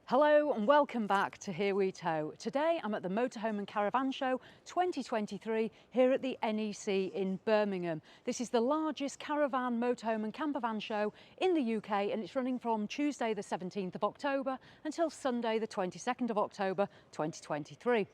Hello and welcome back to Here We Tow. Today I'm at the Motorhome and Caravan Show 2023 here at the NEC in Birmingham. This is the largest caravan, motorhome and campervan show in the UK, and it's running from Tuesday the 17th of October until Sunday the 22nd of October 2023.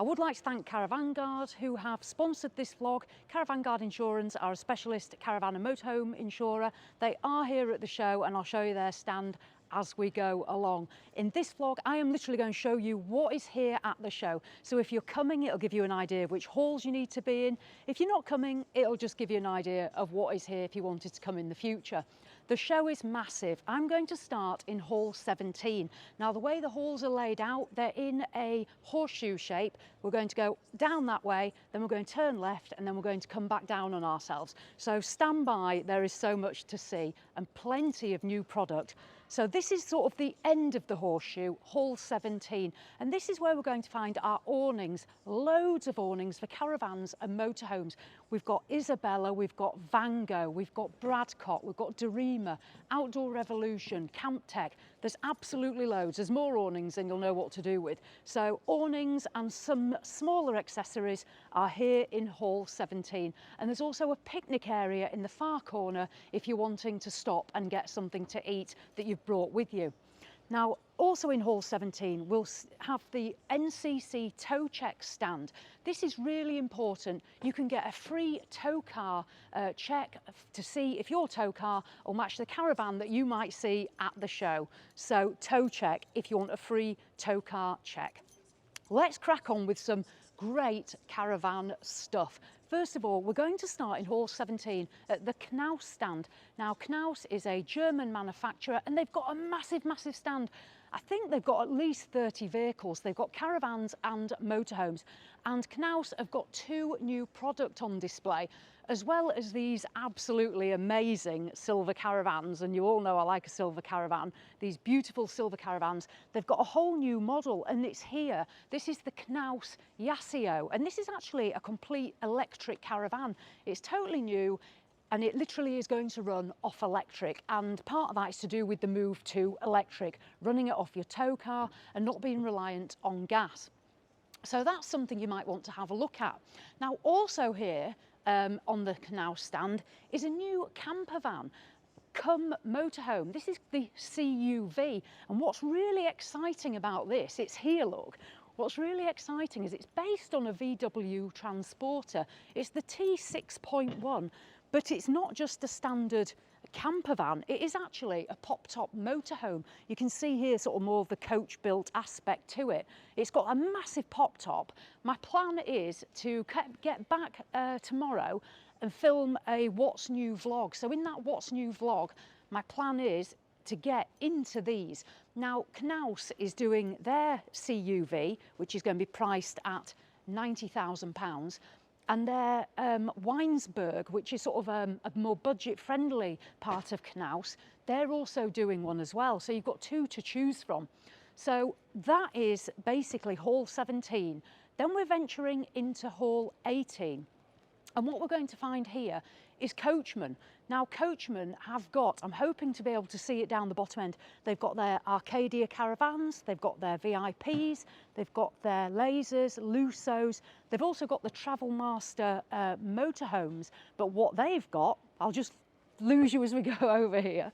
I would like to thank Caravan Guard who have sponsored this vlog. Caravan Guard Insurance are a specialist caravan and motorhome insurer. They are here at the show and I'll show you their stand as we go along. In this vlog, I am literally going to show you what is here at the show. So if you're coming, it'll give you an idea of which halls you need to be in. If you're not coming, it'll just give you an idea of what is here if you wanted to come in the future. The show is massive. I'm going to start in hall 17. Now, the way the halls are laid out, they're in a horseshoe shape. We're going to go down that way, then we're going to turn left, and then we're going to come back down on ourselves. So stand by, there is so much to see and plenty of new product. So this is sort of the end of the horseshoe, hall 17, and this is where we're going to find our awnings, loads of awnings for caravans and motorhomes. We've got Isabella, we've got Vango, we've got Bradcott, we've got Dorema, Outdoor Revolution, Camp Tech. There's absolutely loads. There's more awnings than you'll know what to do with. So awnings and some smaller accessories are here in hall 17. And there's also a picnic area in the far corner if you're wanting to stop and get something to eat that you've brought with you. Now, also in hall 17, we'll have the NCC tow check stand. This is really important. You can get a free tow car check to see if your tow car will match the caravan that you might see at the show. So tow check if you want a free tow car check. Let's crack on with some great caravan stuff. First of all, we're going to start in hall 17 at the Knaus stand. Now, Knaus is a German manufacturer and they've got a massive, massive stand. I think they've got at least 30 vehicles. They've got caravans and motorhomes. And Knaus have got two new product on display, as well as these absolutely amazing silver caravans. And you all know I like a silver caravan. These beautiful silver caravans. They've got a whole new model and it's here. This is the Knaus Yasio. And this is actually a complete electric caravan. It's totally new. And it literally is going to run off electric, and part of that is to do with the move to electric, running it off your tow car and not being reliant on gas. So that's something you might want to have a look at. Now, also here on the Knaus stand is a new camper van come motorhome. This is the CUV, and what's really exciting about this, it's here, look. What's really exciting is it's based on a VW transporter. It's the T6.1. But it's not just a standard camper van, it is actually a pop-top motorhome. You can see here sort of more of the coach-built aspect to it. It's got a massive pop-top. My plan is to get back tomorrow and film a What's New vlog. So in that What's New vlog, my plan is to get into these. Now, Knaus is doing their CUV, which is going to be priced at £90,000. And their Weinsberg, which is sort of a more budget-friendly part of Knaus, they're also doing one as well. So you've got two to choose from. So that is basically hall 17. Then we're venturing into hall 18. And what we're going to find here is Coachmen. Now, Coachmen have got, I'm hoping to be able to see it down the bottom end, they've got their Arcadia caravans, they've got their VIPs, they've got their Lasers, Lusos, they've also got the Travel Master motorhomes, but what they've got, I'll just lose you as we go over here,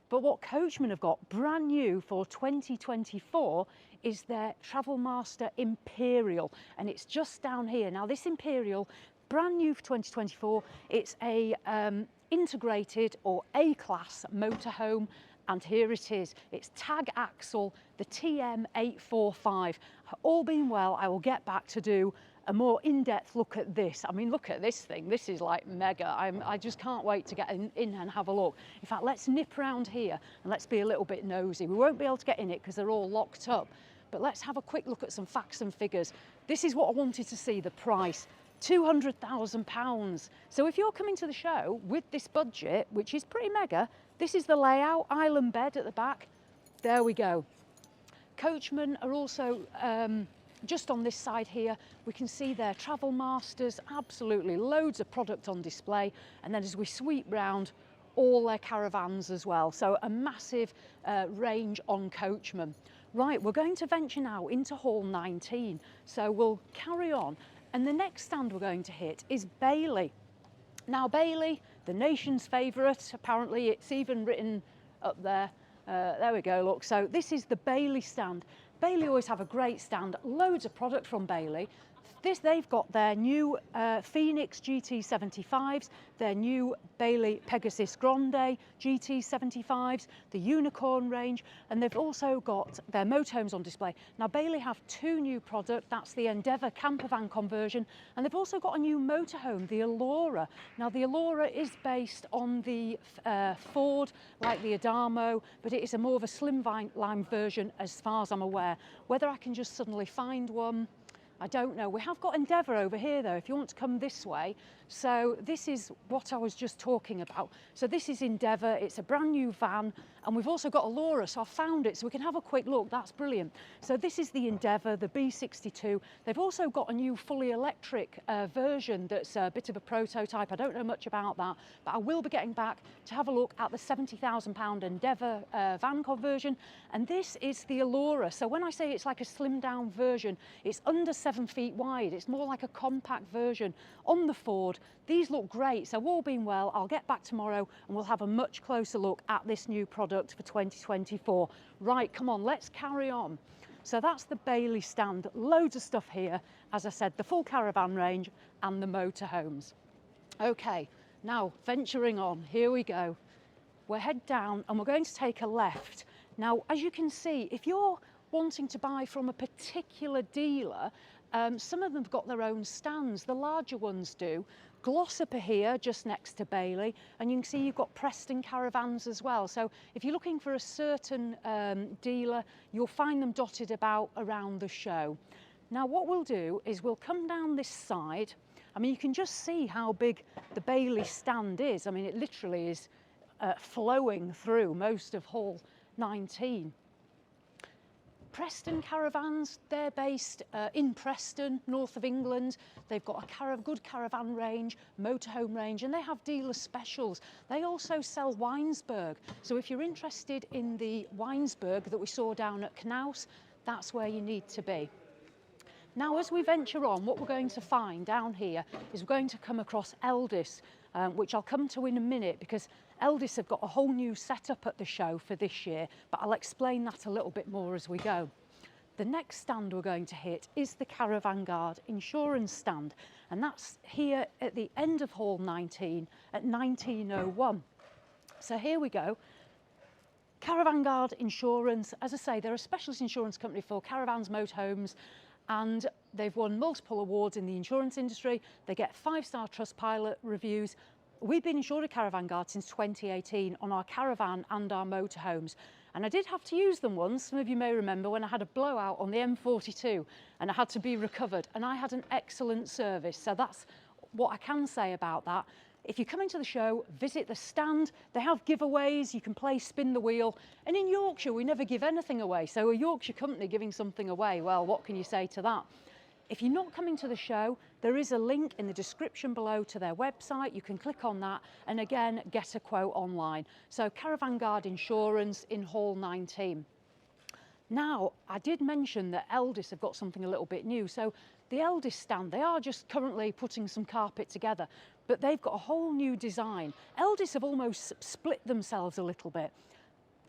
but what Coachmen have got brand new for 2024 is their Travel Master Imperial, and it's just down here. Now, this Imperial, brand new for 2024, it's a integrated or A-class motorhome, and here it is. It's tag axle, the TM845. All being well, I will get back to do a more in-depth look at this. I mean, look at this thing. This is like mega. I just can't wait to get in and have a look. In fact, let's nip around here and let's be a little bit nosy. We won't be able to get in it because they're all locked up, but let's have a quick look at some facts and figures. This is what I wanted to see, the price. £200,000. So if you're coming to the show with this budget, which is pretty mega, this is the layout, island bed at the back. There we go. Coachmen are also just on this side here. We can see their Travel Masters, absolutely loads of product on display. And then as we sweep round, all their caravans as well. So a massive range on Coachmen. Right, we're going to venture now into hall 19, so we'll carry on. And the next stand we're going to hit is Bailey. Now Bailey, the nation's favourite, apparently it's even written up there. There we go, look. So this is the Bailey stand. Bailey always have a great stand, loads of product from Bailey. They've got their new Phoenix GT75s, their new Bailey Pegasus Grande GT75s, the Unicorn range, and they've also got their motorhomes on display. Now Bailey have two new products, that's the Endeavour campervan conversion, and they've also got a new motorhome, the Allura. Now the Allura is based on the Ford, like the Adamo, but it is a more of a slimline version as far as I'm aware. Whether I can just suddenly find one, I don't know. We have got Endeavour over here though, if you want to come this way. So this is what I was just talking about. So this is Endeavour, it's a brand new van, and we've also got Allura, so I found it so we can have a quick look. That's brilliant. So this is the Endeavour, the B62. They've also got a new fully electric version that's a bit of a prototype. I don't know much about that, but I will be getting back to have a look at the £70,000 Endeavour van conversion. And this is the Allura. So when I say it's like a slimmed down version, it's under 7 feet wide. It's more like a compact version on the Ford. These look great, so all being well, I'll get back tomorrow and we'll have a much closer look at this new product for 2024. Right, come on, let's carry on. So that's the Bailey stand, loads of stuff here. As I said, the full caravan range and the motorhomes. Okay, now venturing on, here we go. We'll head down and we're going to take a left. Now, as you can see, if you're wanting to buy from a particular dealer, some of them have got their own stands, the larger ones do. Glossop are here just next to Bailey, and you can see you've got Preston Caravans as well. So if you're looking for a certain dealer, you'll find them dotted about around the show. Now what we'll do is we'll come down this side. I mean, you can just see how big the Bailey stand is. I mean, it literally is flowing through most of hall 19. Preston Caravans, they're based in Preston, north of England. They've got a good caravan range, motorhome range, and they have dealer specials. They also sell Weinsberg. So if you're interested in the Weinsberg that we saw down at Knaus, that's where you need to be. Now, as we venture on, what we're going to find down here is we're going to come across Eldis, which I'll come to in a minute, because Eldis have got a whole new setup at the show for this year, but I'll explain that a little bit more as we go. The next stand we're going to hit is the Caravan Guard insurance stand, and that's here at the end of hall 19 at 1901. So here we go. Caravan Guard Insurance, as I say, they're a specialist insurance company for caravans, motorhomes, and they've won multiple awards in the insurance industry. They get 5-star Trustpilot reviews. We've been insured a Caravan Guard since 2018 on our caravan and our motorhomes. And I did have to use them once, some of you may remember, when I had a blowout on the M42 and I had to be recovered, and I had an excellent service. So that's what I can say about that. If you come into the show, visit the stand. They have giveaways, you can play spin the wheel. And in Yorkshire, we never give anything away. So a Yorkshire company giving something away, well, what can you say to that? If you're not coming to the show, there is a link in the description below to their website. You can click on that and again, get a quote online. So Caravan Guard Insurance in hall 19. Now, I did mention that Eldis have got something a little bit new. So the Eldis stand, they are just currently putting some carpet together, but they've got a whole new design. Eldis have almost split themselves a little bit.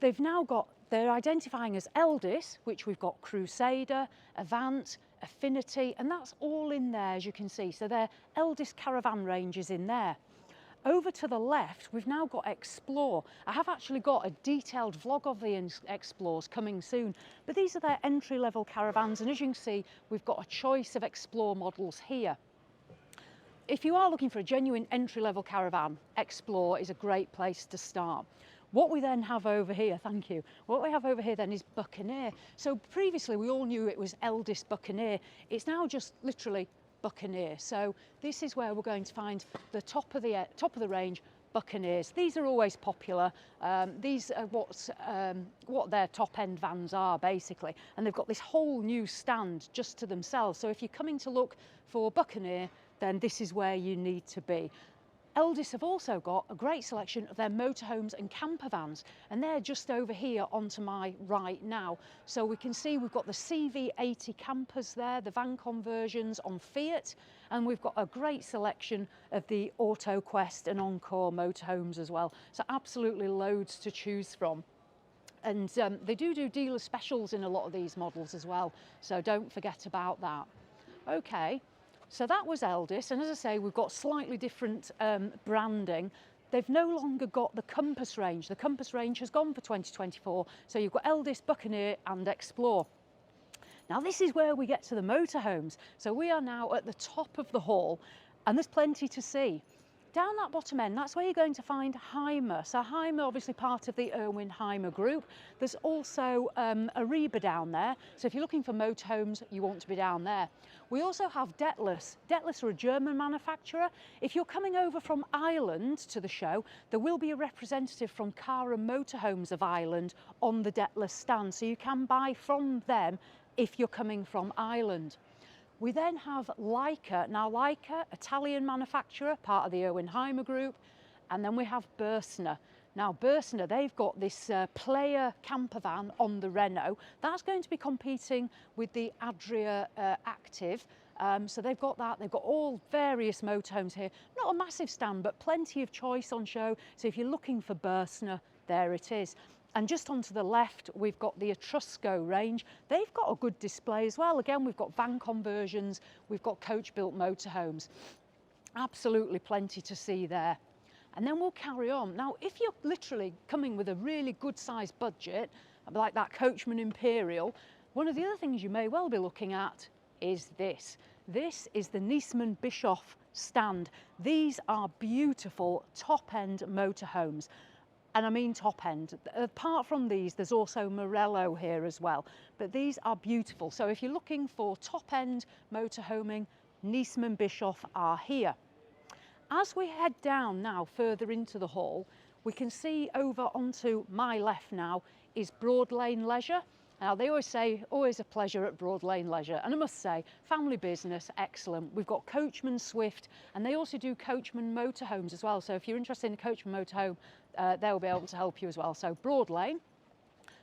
They've now got, they're identifying as Eldis, which we've got Crusader, Avant, Affinity, and that's all in there, as you can see. So their Eldis caravan range is in there. Over to the left, we've now got Explore. I have actually got a detailed vlog of the Explores coming soon, but these are their entry-level caravans, and as you can see, we've got a choice of Explore models here. If you are looking for a genuine entry-level caravan, Explore is a great place to start. What we then have over here, thank you, what we have over here then is Buccaneer. So previously we all knew it was Eldis Buccaneer. It's now just literally Buccaneer. So this is where we're going to find the top of the range Buccaneers. These are always popular. These are what their top end vans are basically, and they've got this whole new stand just to themselves. So if you're coming to look for Buccaneer, then this is where you need to be. Eldis have also got a great selection of their motorhomes and camper vans, and they're just over here onto my right now. So we can see we've got the CV80 campers there, the van conversions on Fiat, and we've got a great selection of the AutoQuest and Encore motorhomes as well. So absolutely loads to choose from. And they do dealer specials in a lot of these models as well, so don't forget about that. Okay. So that was Eldis, and as I say, we've got slightly different branding. They've no longer got the Compass range. The Compass range has gone for 2024, so you've got Eldis, Buccaneer and Explore. Now this is where we get to the motorhomes. So we are now at the top of the hall, and there's plenty to see. Down that bottom end, that's where you're going to find Hymer. So Hymer, obviously part of the Irwin Hymer group. There's also Ariba down there. So if you're looking for motorhomes, you want to be down there. We also have Detlis. Detlis are a German manufacturer. If you're coming over from Ireland to the show, there will be a representative from Car and Motorhomes of Ireland on the Detlis stand. So you can buy from them if you're coming from Ireland. We then have Leica. Now Leica, Italian manufacturer, part of the Irwin Hymer group, and then we have Bersner. Now Bersner, they've got this player camper van on the Renault. That's going to be competing with the Adria Active. So they've got that, they've got all various motorhomes here. Not a massive stand, but plenty of choice on show. So if you're looking for Bersner, there it is. And just onto the left, we've got the Etrusco range. They've got a good display as well. Again, we've got van conversions, we've got coach-built motorhomes. Absolutely plenty to see there. And then we'll carry on. Now, if you're literally coming with a really good-sized budget, like that Coachman Imperial, one of the other things you may well be looking at is this. This is the Niesmann Bischoff stand. These are beautiful top-end motorhomes. And I mean top end. Apart from these, there's also Morello here as well. But these are beautiful. So if you're looking for top end motorhoming, Niesmann Bischoff are here. As we head down now further into the hall, we can see over onto my left now is Broad Lane Leisure. Now they always say, always a pleasure at Broad Lane Leisure. And I must say, family business, excellent. We've got Coachman Swift, and they also do Coachman motorhomes as well. So if you're interested in a Coachman motorhome, they'll be able to help you as well. So Broad Lane.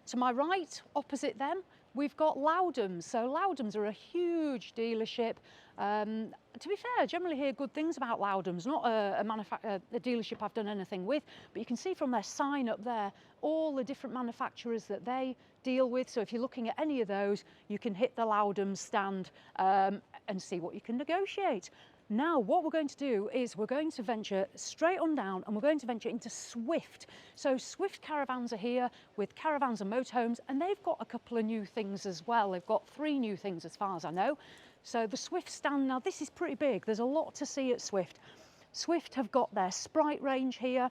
To my right, opposite them, we've got Loudons. So Loudons are a huge dealership. To be fair, I generally hear good things about Loudons, not a dealership I've done anything with, but you can see from their sign up there all the different manufacturers that they deal with. So if you're looking at any of those, you can hit the Loudons stand and see what you can negotiate. Now, what we're going to do is we're going to venture straight on down, and we're going to venture into Swift. So Swift Caravans are here with caravans and motorhomes, and they've got a couple of new things as well. They've got 3 new things as far as I know. So the Swift stand, now this is pretty big. There's a lot to see at Swift. Swift have got their Sprite range here.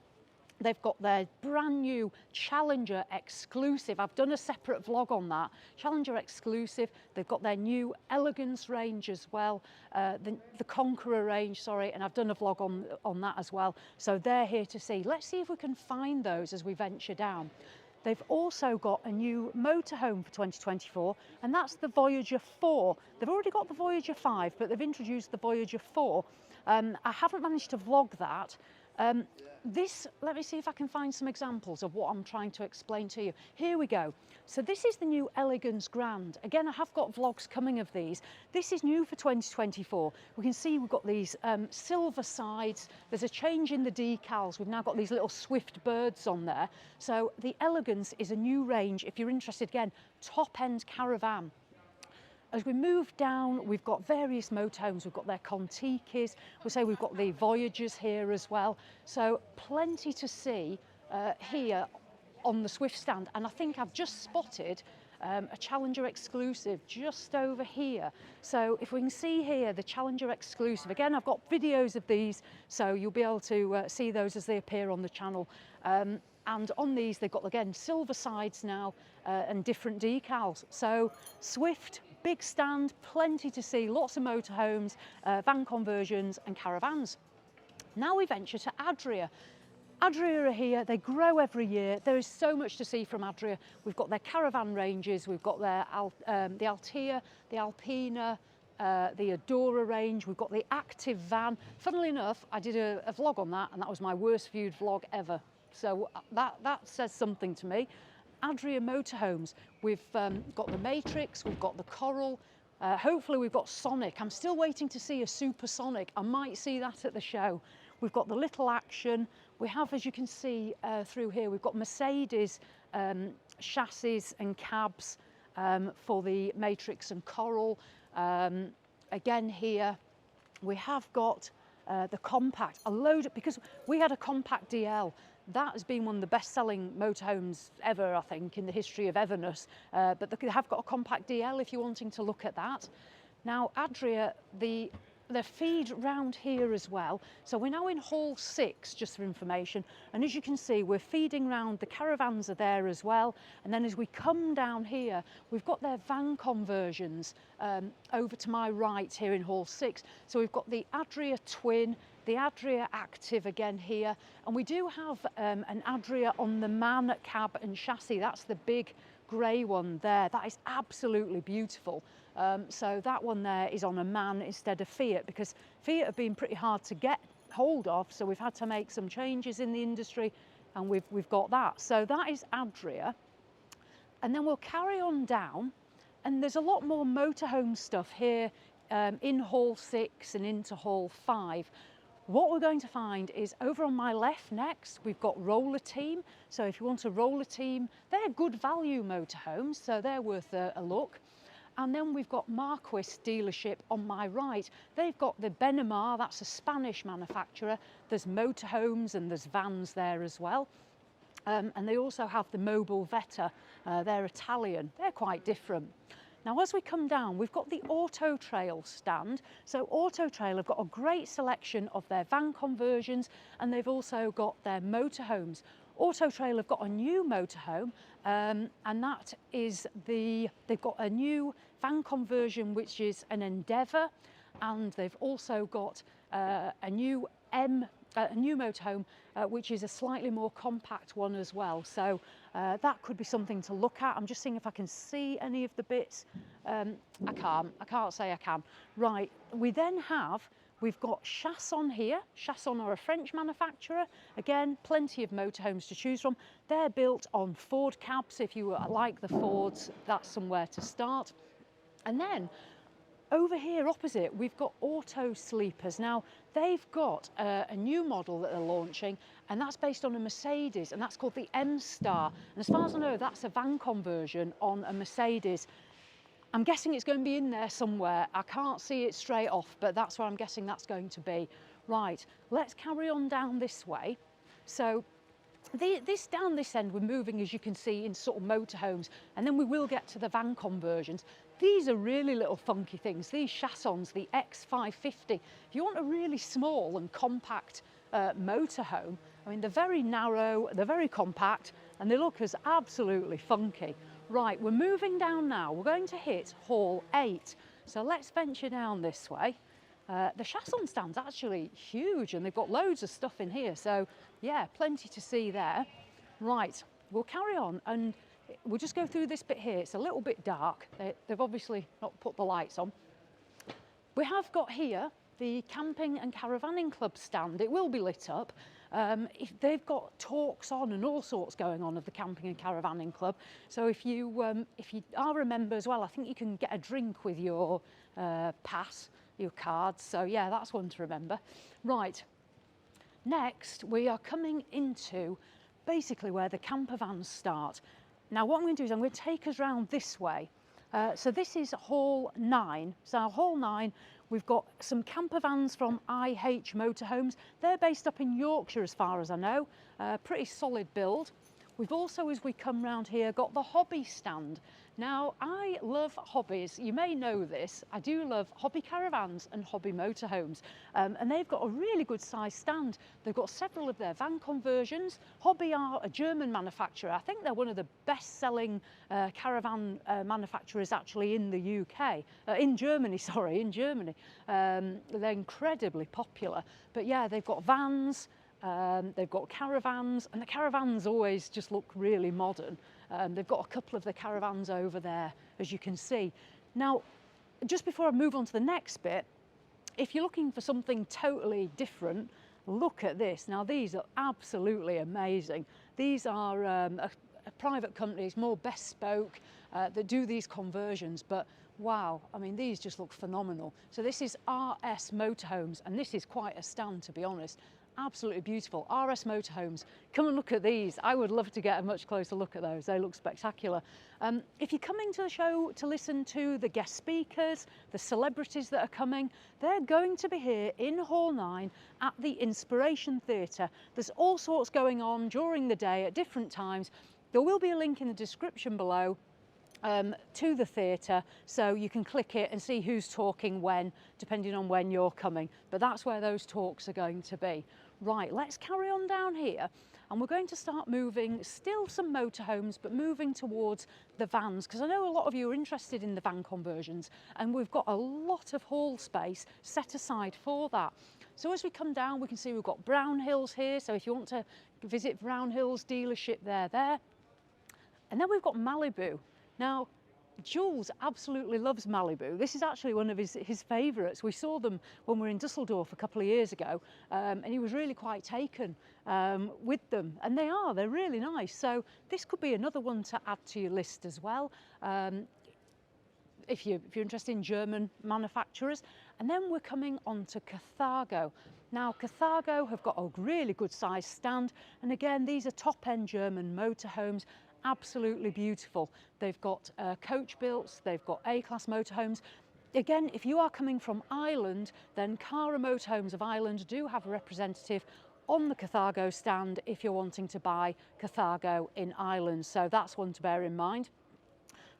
They've got their brand new Challenger exclusive. I've done a separate vlog on that. Challenger exclusive. They've got their new Elegance range as well. The Conqueror range, sorry, and I've done a vlog on that as well. So they're here to see. Let's see if we can find those as we venture down. They've also got a new motorhome for 2024, and that's the Voyager 4. They've already got the Voyager 5, but they've introduced the Voyager 4. I haven't managed to vlog that. Let me see if I can find some examples of what I'm trying to explain to you. Here we go. So this is the new Elegance Grand. Again, I have got vlogs coming of these. This is new for 2024. We can see we've got these silver sides. There's a change in the decals. We've now got these little swift birds on there. So the Elegance is a new range. If you're interested, again, top-end caravan. As we move down, we've got various motorhomes. We've got their Contiquis. We'll say we've got the Voyagers here as well. So plenty to see here on the Swift stand. And I think I've just spotted a Challenger exclusive just over here. So if we can see here, the Challenger exclusive. Again, I've got videos of these, so you'll be able to see those as they appear on the channel. And on these, they've got, again, silver sides now and different decals. So Swift, big stand, plenty to see, lots of motorhomes, van conversions and caravans. Now we venture to Adria. Adria are here, they grow every year. There is so much to see from Adria. We've got their caravan ranges, we've got their the Altea, the Alpina, the Adora range, we've got the Active van. Funnily enough, I did a vlog on that, and that was my worst viewed vlog ever. So that says something to me. Adria Motorhomes, we've got the Matrix, we've got the Coral, hopefully we've got Sonic. I'm still waiting to see a Supersonic. I might see that at the show. We've got the Little Action. We have, as you can see through here, we've got Mercedes chassis and cabs for the Matrix and Coral. Again here, we have got the Compact, a load, because we had a Compact DL. That has been one of the best-selling motorhomes ever, I think, in the history of everness. But they have got a Compact DL if you're wanting to look at that. Now, Adria, the feed round here as well. So we're now in Hall 6, just for information. And as you can see, we're feeding round, the caravans are there as well. And then as we come down here, we've got their van conversions over to my right here in Hall 6. So we've got the Adria Twin, the Adria Active again here. And we do have an Adria on the MAN cab and chassis. That's the big grey one there. That is absolutely beautiful. So that one there is on a MAN instead of Fiat, because Fiat have been pretty hard to get hold of, so we've had to make some changes in the industry, and we've got that. So that is Adria. And then we'll carry on down, and there's a lot more motorhome stuff here in Hall 6 and into Hall 5. What we're going to find is over on my left next, we've got Roller Team. So if you want a Roller Team, they're good value motorhomes, so they're worth a look. And then we've got Marquis dealership on my right. They've got the Benamar, that's a Spanish manufacturer. There's motorhomes and there's vans there as well. And they also have the Mobile Vetta, they're Italian. They're quite different. Now, as we come down, we've got the Auto Trail stand. So Auto Trail have got a great selection of their van conversions, and they've also got their motorhomes. Auto Trail have got a new motorhome, and that is they've got a new van conversion, which is an Endeavour, and they've also got a new motorhome, which is a slightly more compact one as well. So that could be something to look at. I'm just seeing if I can see any of the bits. I can't say I can. Right, we've got Chasson here. Chasson are a French manufacturer. Again, plenty of motorhomes to choose from. They're built on Ford cabs. If you like the Fords, that's somewhere to start. And then over here opposite, we've got Auto Sleepers. Now, they've got a new model that they're launching, and that's based on a Mercedes, and that's called the M-Star. And as far as I know, that's a van conversion on a Mercedes. I'm guessing it's going to be in there somewhere. I can't see it straight off, but that's where I'm guessing that's going to be. Right, let's carry on down this way. So down this end, we're moving, as you can see, in sort of motorhomes, and then we will get to the van conversions. These are really little funky things. These Chassons, the X550. If you want a really small and compact motorhome, I mean, they're very narrow, they're very compact, and they look as absolutely funky. Right, we're moving down now. We're going to hit Hall 8. So let's venture down this way. The Chasson stand's actually huge, and they've got loads of stuff in here. So yeah, plenty to see there. Right, we'll carry on, and we'll just go through this bit here. It's a little bit dark. They've obviously not put the lights on. We have got here the Camping and Caravanning Club stand. It will be lit up. They've got talks on and all sorts going on of the Camping and Caravanning Club. So if you are a member as well, I think you can get a drink with your pass, your cards. So yeah, that's one to remember. Right, next we are coming into basically where the camper vans start. Now what I'm going to do is I'm going to take us round this way. So this is Hall 9. So Hall 9, we've got some camper vans from IH Motorhomes. They're based up in Yorkshire as far as I know. Pretty solid build. We've also, as we come round here, got the hobby stand. Now, I love hobbies. You may know this. I do love hobby caravans and hobby motorhomes. And they've got a really good size stand. They've got several of their van conversions. Hobby are a German manufacturer. I think they're one of the best-selling caravan manufacturers actually in the UK. In Germany, sorry, in Germany. They're incredibly popular. But yeah, they've got vans, they've got caravans, and the caravans always just look really modern. They've got a couple of the caravans over there, as you can see. Now, just before I move on to the next bit, if you're looking for something totally different, look at this. Now these are absolutely amazing. These are a private companies, more bespoke, that do these conversions, but wow, I mean, these just look phenomenal. So this is RS Motorhomes, and this is quite a stand, to be honest. Absolutely beautiful. RS Motorhomes, come and look at these. I would love to get a much closer look at those. They look spectacular. If you're coming to the show to listen to the guest speakers, the celebrities that are coming, they're going to be here in Hall 9 at the Inspiration Theatre. There's all sorts going on during the day at different times. There will be a link in the description below to the theatre, so you can click it and see who's talking when, depending on when you're coming. But that's where those talks are going to be. Right, let's carry on down here, and we're going to start moving, still some motorhomes, but moving towards the vans, because I know a lot of you are interested in the van conversions, and we've got a lot of hall space set aside for that. So as we come down, we can see we've got Brownhills here, so if you want to visit Brownhills dealership, they're there. And then we've got Malibu. Now, Jules absolutely loves Malibu. This is actually one of his favourites. We saw them when we were in Dusseldorf a couple of years ago, and he was really quite taken with them. And they're really nice. So this could be another one to add to your list as well, if you're interested in German manufacturers. And then we're coming on to Carthago. Now, Carthago have got a really good size stand. And again, these are top-end German motorhomes. Absolutely beautiful. They've got coach builts, they've got A-class motorhomes. Again, if you are coming from Ireland, then Cara Motorhomes of Ireland do have a representative on the Carthago stand if you're wanting to buy Carthago in Ireland. So that's one to bear in mind.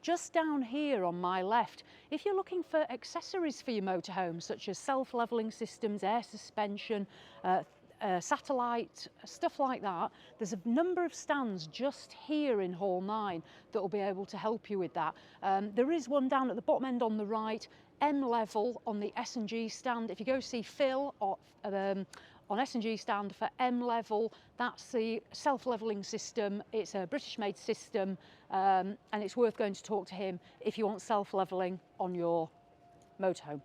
Just down here on my left, if you're looking for accessories for your motorhome, such as self-leveling systems, air suspension, satellite, stuff like that, there's a number of stands just here in Hall 9 that will be able to help you with that. There is one down at the bottom end on the right, M level on the S&G stand. If you go see Phil on S&G stand for M level, that's the self-leveling system. It's a British-made system, and it's worth going to talk to him if you want self-leveling on your motorhome.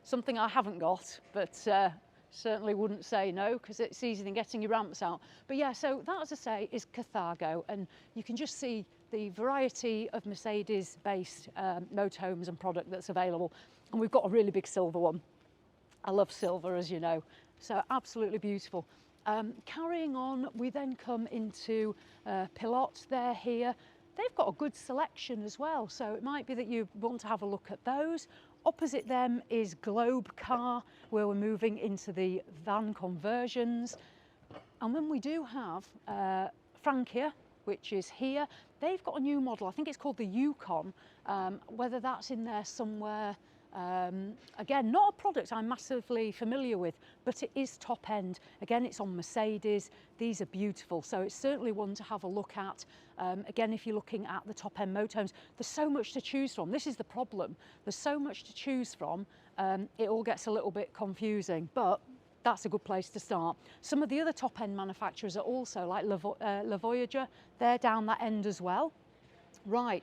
Something I haven't got, but certainly wouldn't say no, because it's easier than getting your ramps out. But yeah, so that, as I say, is Carthago, and you can just see the variety of Mercedes-based motorhomes and product that's available. And we've got a really big silver one. I love silver, as you know, so absolutely beautiful. Carrying on, we then come into Pilote. They're here. They've got a good selection as well, so it might be that you want to have a look at those. Opposite them is Globe Car, where we're moving into the van conversions. And then we do have Francia, which is here. They've got a new model, I think it's called the Yukon, whether that's in there somewhere. Again, not a product I'm massively familiar with, but it is top end. Again, it's on Mercedes. These are beautiful, so it's certainly one to have a look at. Again, if you're looking at the top end motorhomes, there's so much to choose from. This is the problem. There's so much to choose from. It all gets a little bit confusing, but that's a good place to start. Some of the other top end manufacturers are also like La Voyager. They're down that end as well. Right,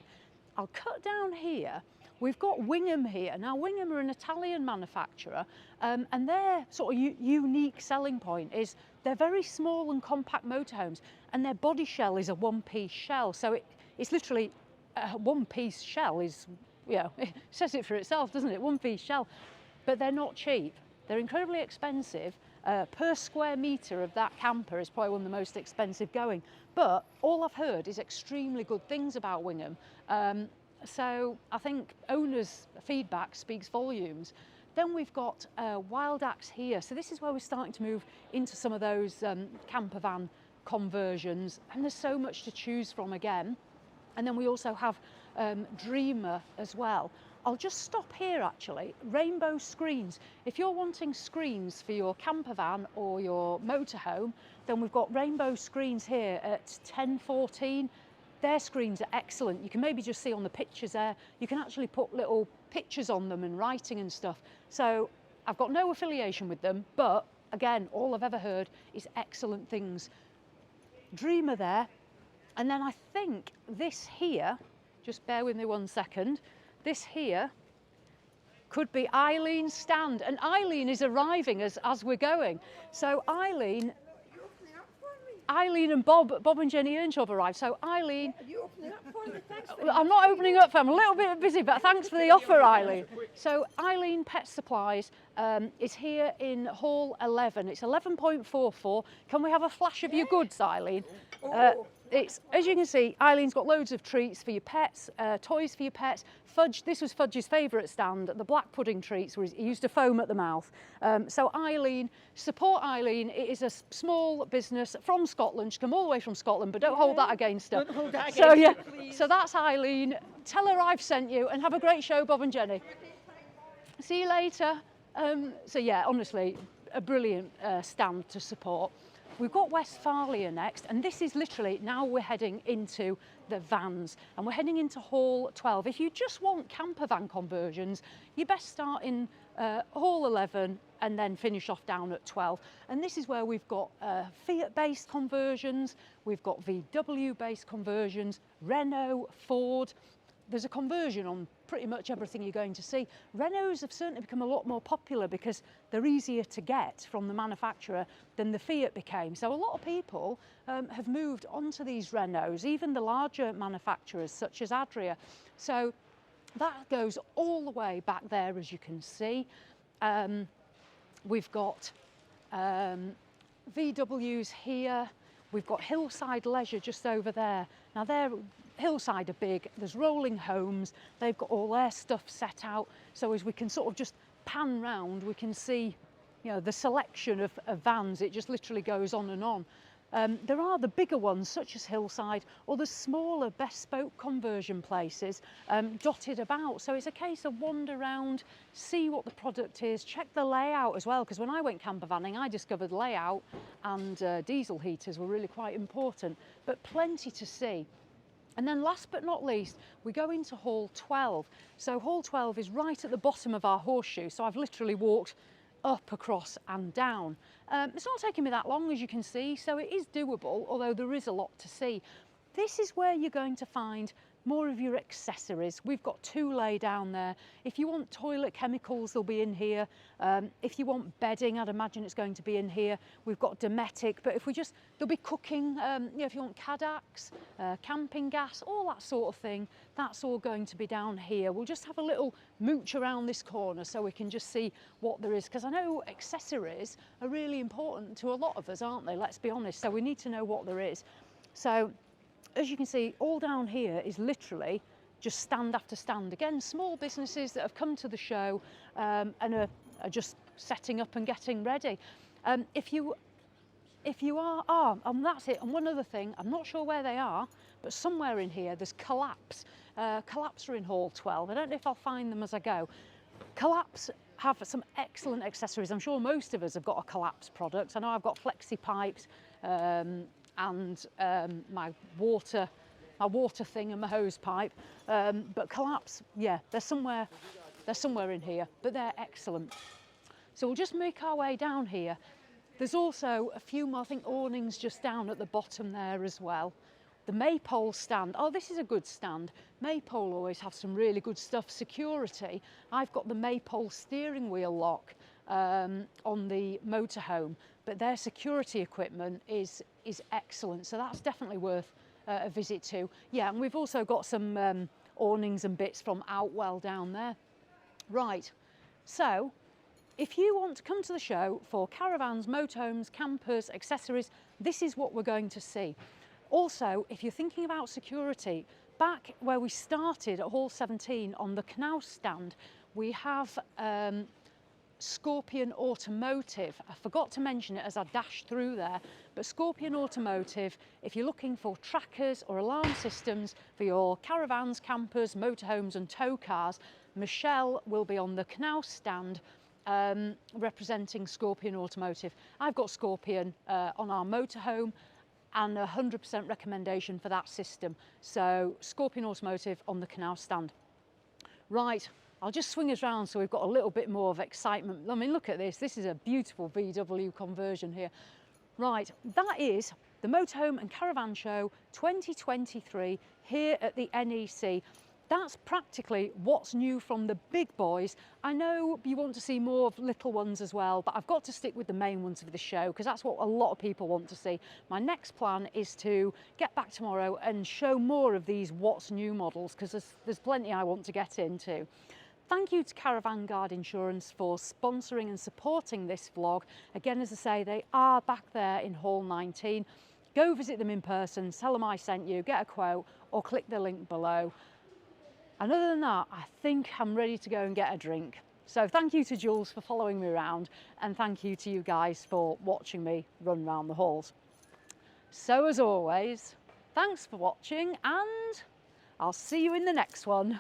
I'll cut down here. We've got Wingham here. Now, Wingham are an Italian manufacturer, and their sort of unique selling point is they're very small and compact motorhomes, and their body shell is a one-piece shell. So it's literally a one-piece shell is, you know, it says it for itself, doesn't it? One-piece shell. But they're not cheap. They're incredibly expensive. Per square metre of that camper is probably one of the most expensive going. But all I've heard is extremely good things about Wingham. So I think owners' feedback speaks volumes. Then we've got Wild Axe here. So this is where we're starting to move into some of those camper van conversions. And there's so much to choose from again. And then we also have Dreamer as well. I'll just stop here actually. Rainbow screens. If you're wanting screens for your camper van or your motorhome, then we've got rainbow screens here at 1014. Their screens are excellent. You can maybe just see on the pictures there, you can actually put little pictures on them and writing and stuff. So I've got no affiliation with them, but again, all I've ever heard is excellent things. Dreamer there. And then I think this here, just bear with me 1 second, this here could be Eileen's stand, and Eileen is arriving as we're going. So Eileen and Bob and Jenny Earnshaw have arrived. So Eileen, You opening up for me? Thanks. I'm not opening up for them. I'm a little bit busy, but thanks for the offer, Eileen. So Eileen Pet Supplies is here in Hall 11. It's 11.44. Can we have a flash of your goods, Eileen? It's, as you can see, Eileen's got loads of treats for your pets, toys for your pets. Fudge, this was Fudge's favourite stand, the black pudding treats, where he used to foam at the mouth. So Eileen, support Eileen. It is a small business from Scotland. She's come all the way from Scotland, but don't hold that against her. Don't hold that So against yeah, her, please. so that's Eileen. Tell her I've sent you, and have a great show, Bob and Jenny. See you later. So yeah, honestly, a brilliant stand to support. We've got Westphalia next, and this is literally, now we're heading into the vans, and we're heading into Hall 12. If you just want camper van conversions, you best start in Hall 11 and then finish off down at 12. And this is where we've got Fiat-based conversions, we've got VW-based conversions, Renault, Ford. There's a conversion on pretty much everything you're going to see. Renaults have certainly become a lot more popular because they're easier to get from the manufacturer than the Fiat became. So a lot of people have moved onto these Renaults, even the larger manufacturers such as Adria. So that goes all the way back there, as you can see. We've got VWs here. We've got Hillside Leisure just over there. Now they're Hillside are big, there's rolling homes, they've got all their stuff set out, so as we can sort of just pan round, we can see, you know, the selection of vans. It just literally goes on and on. There are the bigger ones such as Hillside, or the smaller bespoke conversion places dotted about. So it's a case of wander around, see what the product is, check the layout as well, because when I went camper vanning I discovered layout and diesel heaters were really quite important, but plenty to see. And then last but not least, we go into Hall 12. So Hall 12 is right at the bottom of our horseshoe. So I've literally walked up, across and down. It's not taking me that long, as you can see, so it is doable, although there is a lot to see. This is where you're going to find more of your accessories. We've got two lay down there. If you want toilet chemicals, they'll be in here. If you want bedding, I'd imagine it's going to be in here. We've got Dometic, but if we just, there'll be cooking, you know, if you want Cadacs, camping gas, all that sort of thing, that's all going to be down here. We'll just have a little mooch around this corner so we can just see what there is, because I know accessories are really important to a lot of us, aren't they? Let's be honest. So we need to know what there is. So as you can see, all down here is literally just stand after stand. Again, small businesses that have come to the show and are just setting up and getting ready. If you are, and that's it. And one other thing, I'm not sure where they are, but somewhere in here there's Collapse. Collapse are in Hall 12. I don't know if I'll find them as I go. Collapse have some excellent accessories. I'm sure most of us have got a Collapse product. I know I've got flexi pipes, and my water thing and my hose pipe, but Collapse, yeah, they're somewhere in here, but they're excellent. So we'll just make our way down here. There's also a few more, I think, awnings just down at the bottom there as well. The Maypole stand, oh, this is a good stand. Maypole always have some really good stuff. Security, I've got the Maypole steering wheel lock on the motorhome, but their security equipment is excellent, so that's definitely worth a visit to. Yeah, and we've also got some awnings and bits from Outwell down there. Right, so if you want to come to the show for caravans, motorhomes, campers, accessories, this is what we're going to see. Also, if you're thinking about security, back where we started at Hall 17 on the Knaus stand, we have Scorpion Automotive. I forgot to mention it as I dashed through there, but Scorpion Automotive, if you're looking for trackers or alarm systems for your caravans, campers, motorhomes and tow cars, Michelle will be on the Knaus stand representing Scorpion Automotive. I've got Scorpion on our motorhome and 100% recommendation for that system. So Scorpion Automotive on the Knaus stand. Right. I'll just swing us round so we've got a little bit more of excitement. I mean, look at this. This is a beautiful VW conversion here. Right, that is the Motorhome and Caravan Show 2023 here at the NEC. that's practically what's new from the big boys. I know you want to see more of little ones as well, but I've got to stick with the main ones for the show because that's what a lot of people want to see. My next plan is to get back tomorrow and show more of these what's new models because there's plenty I want to get into. Thank you to Caravan Guard Insurance for sponsoring and supporting this vlog. Again, as I say, they are back there in Hall 19. Go visit them in person, tell them I sent you, get a quote, or click the link below. And other than that, I think I'm ready to go and get a drink. So thank you to Jules for following me around, and thank you to you guys for watching me run around the halls. So as always, thanks for watching, and I'll see you in the next one.